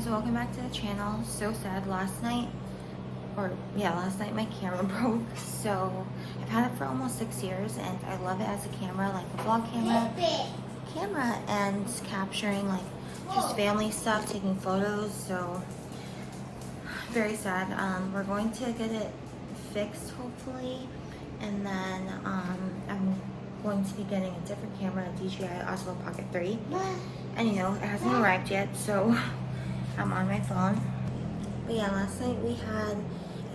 guys, welcome back to the channel. So sad, last night my camera broke. So I've had it for almost 6 years and I love it as a camera, like a vlog camera and capturing like just family stuff, taking photos. So very sad. We're going to get it fixed hopefully, and then I'm going to be getting a different camera, a DJI Osmo Pocket 3, and you know it hasn't arrived yet, so I'm on my phone. But yeah, last night I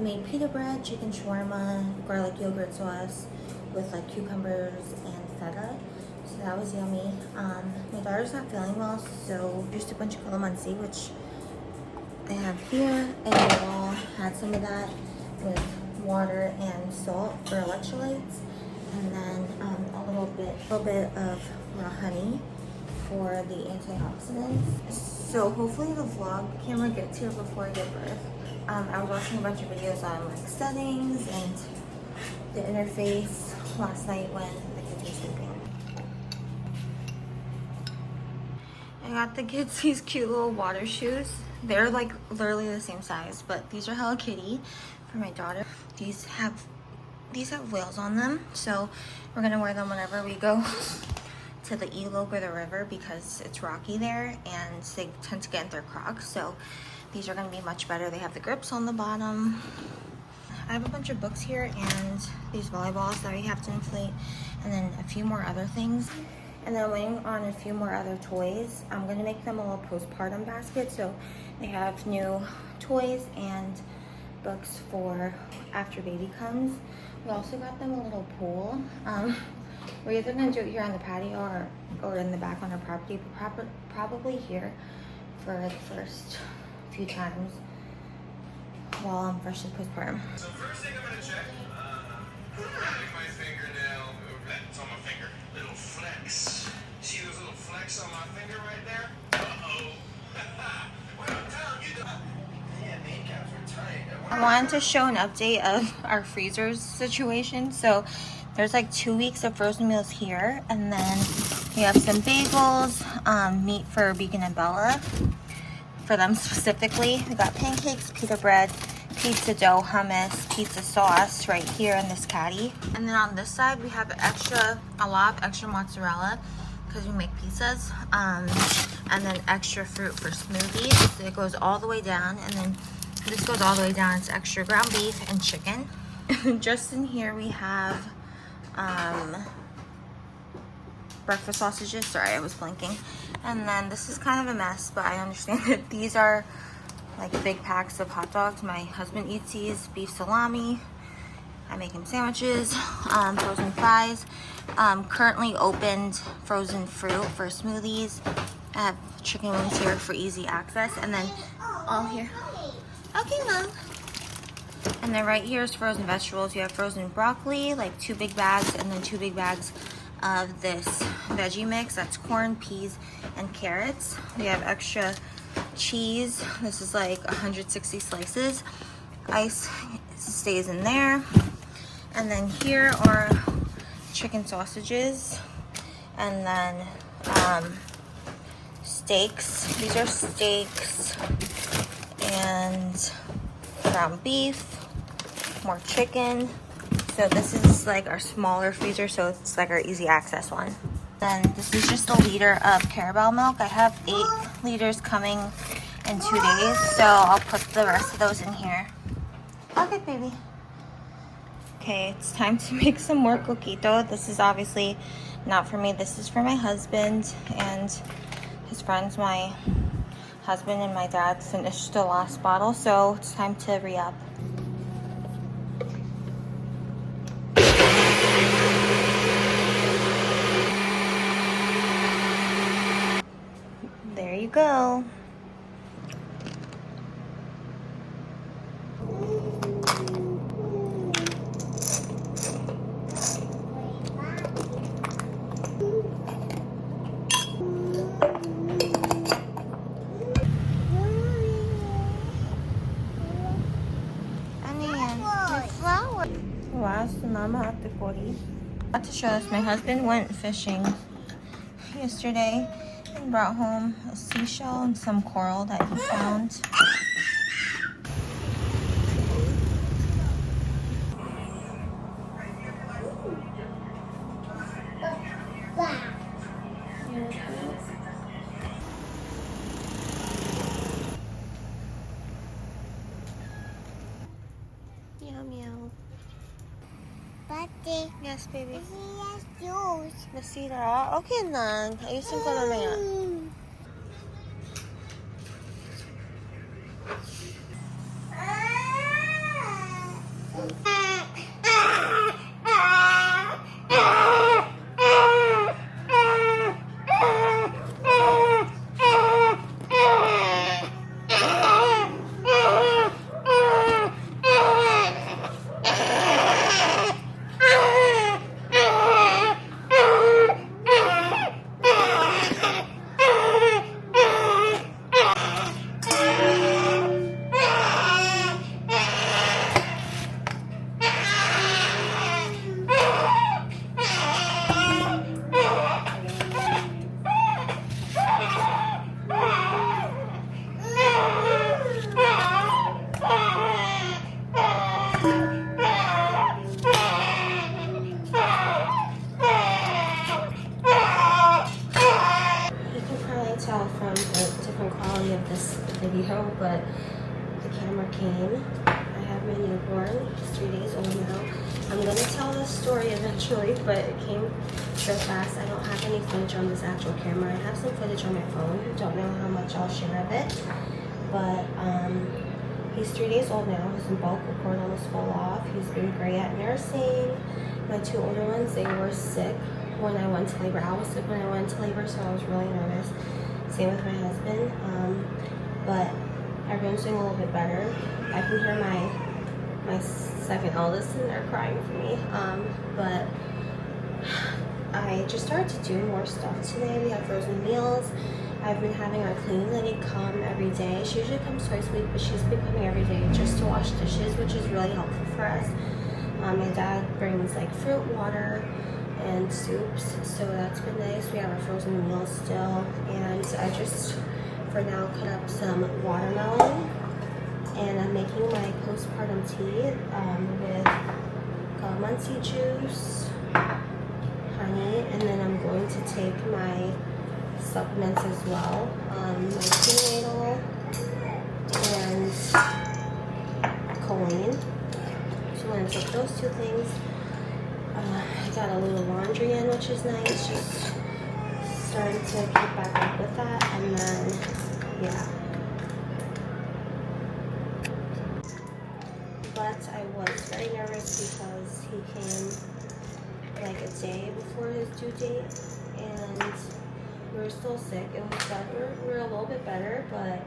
made pita bread, chicken shawarma, garlic yogurt sauce with like cucumbers and feta, so that was yummy. My daughter's not feeling well, so just a bunch of calamansi, which I have here, and we all had some of that with water and salt for electrolytes, and then a little bit of raw honey for the antioxidants. So hopefully the vlog camera gets here before I give birth. I was watching a bunch of videos on like settings and the interface last night when the kids were sleeping. I got the kids these cute little water shoes. They're like literally the same size, but these are Hello Kitty for my daughter. These have whales on them, so we're gonna wear them whenever we go to the elope or the river because it's rocky there and they tend to get in their Crocs. So these are gonna be much better. They have the grips on the bottom. I have a bunch of books here and these volleyballs that we have to inflate, and then a few more other things. And then I'm waiting on a few more other toys. I'm gonna make them a little postpartum basket, so they have new toys and books for after baby comes. We also got them a little pool. We're either gonna do it here on the patio or in the back on our property, but probably here for the first few times while I'm freshly postpartum. So first thing I'm gonna check, running my fingernail, it's on my finger, little flex. See those little flecks on my finger right there? Uh-oh. Well, I'm telling you, yeah, the caps were tight. I wanted to show an update of our freezers situation. So there's like 2 weeks of frozen meals here, and then we have some bagels, meat for Beacon and Bella, for them specifically. We got pancakes, pita bread, pizza dough, hummus, pizza sauce right here in this caddy. And then on this side we have a lot of extra mozzarella because we make pizzas, and then extra fruit for smoothies. It goes all the way down, and then this goes all the way down. It's extra ground beef and chicken. Just in here we have breakfast sausages. Sorry, I was blinking. And then this is kind of a mess, but I understand that these are like big packs of hot dogs. My husband eats these. Beef salami. I make him sandwiches. Frozen fries. Currently opened frozen fruit for smoothies. I have chicken wings here for easy access, and then all here. Okay, Mom. And then right here is frozen vegetables. You have frozen broccoli, like 2 big bags, and then 2 big bags of this veggie mix. That's corn, peas, and carrots. We have extra cheese. This is like 160 slices. Ice stays in there. And then here are chicken sausages, and then steaks. These are steaks and ground beef, more chicken. So this is like our smaller freezer, so it's like our easy access one. Then this is just a liter of Carabao milk. I have 8 liters coming in 2 days, so I'll put the rest of those in here. Okay, baby. Okay, it's time to make some more coquito. This is obviously not for me. This is for my husband and his friends. My husband and my dad finished the last bottle, so it's time to re-up. There you go. I want to show us, my husband went fishing yesterday He brought home a seashell and some coral that he found. Meow meow. Pati, Yes, baby. yes, juice. Nasira. Okay lang. Ayusin ko mamaya. Tell from the different quality of this video, but the camera came. I have my newborn. He's 3 days old now. I'm gonna tell this story eventually, but it came so fast. I don't have any footage on this actual camera. I have some footage on my phone. Don't know how much I'll share of it, but he's 3 days old now. His umbilical cord almost fell off. He's been great at nursing. My two older ones, they were sick when I went to labor. I was sick when I went to labor, so I was really nervous. Same with my husband, but everyone's doing a little bit better. I can hear my second eldest and they're crying for me, but I just started to do more stuff today. We have frozen meals. I've been having our cleaning lady come every day. She usually comes twice a week, but she's been coming every day just to wash dishes, which is really helpful for us. My dad brings like fruit, water, and soups, so that's been nice. We have our frozen meals still, and I just for now cut up some watermelon, and I'm making my postpartum tea with calamansi juice, honey, and then I'm going to take my supplements as well, my prenatal and choline. So I'm going to take those two things. I got a little laundry in, which is nice. Just starting to keep back up with that, and then yeah. But I was very nervous because he came like a day before his due date, and we were still sick. It was better. We were a little bit better, but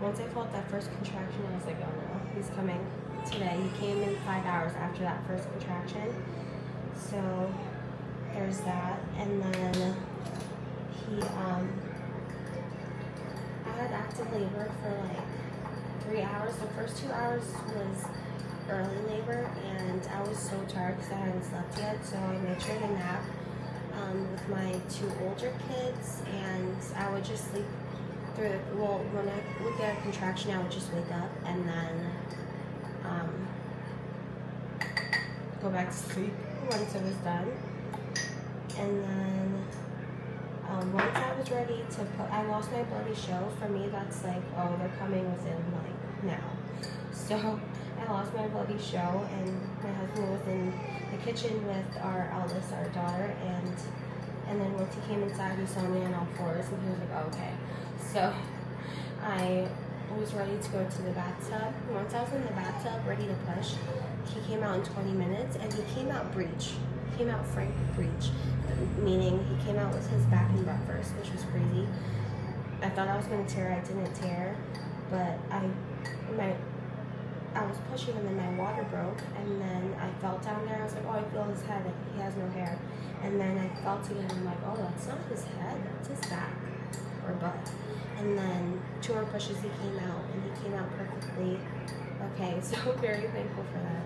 once I felt that first contraction, I was like, oh no, he's coming today. He came in 5 hours after that first contraction. So there's that, and then he I had active labor for like 3 hours. The first 2 hours was early labor, and I was so tired because I hadn't slept yet, so I made sure to nap with my two older kids, and I would just sleep through when I would get a contraction, I would just wake up and then go back to sleep once it was done. And then once I was ready to I lost my bloody show. For me, that's like, oh, they're coming within like now. So I lost my bloody show, and my husband was in the kitchen with our eldest, our daughter, and then once he came inside, he saw me on all fours, and he was like, oh, okay. So I was ready to go to the bathtub. Once I was in the bathtub, ready to push, he came out in 20 minutes, and he came out breech. He came out frank breech, meaning he came out with his back and butt first, which was crazy. I thought I was going to tear. I didn't tear, but I was pushing him and my water broke, and then I felt down there. I was like, oh, I feel his head. He has no hair. And then I felt again. I'm like, oh, that's not his head. That's his back or butt. And then 2 more pushes, he came out, and he came out perfectly okay. So very thankful for that.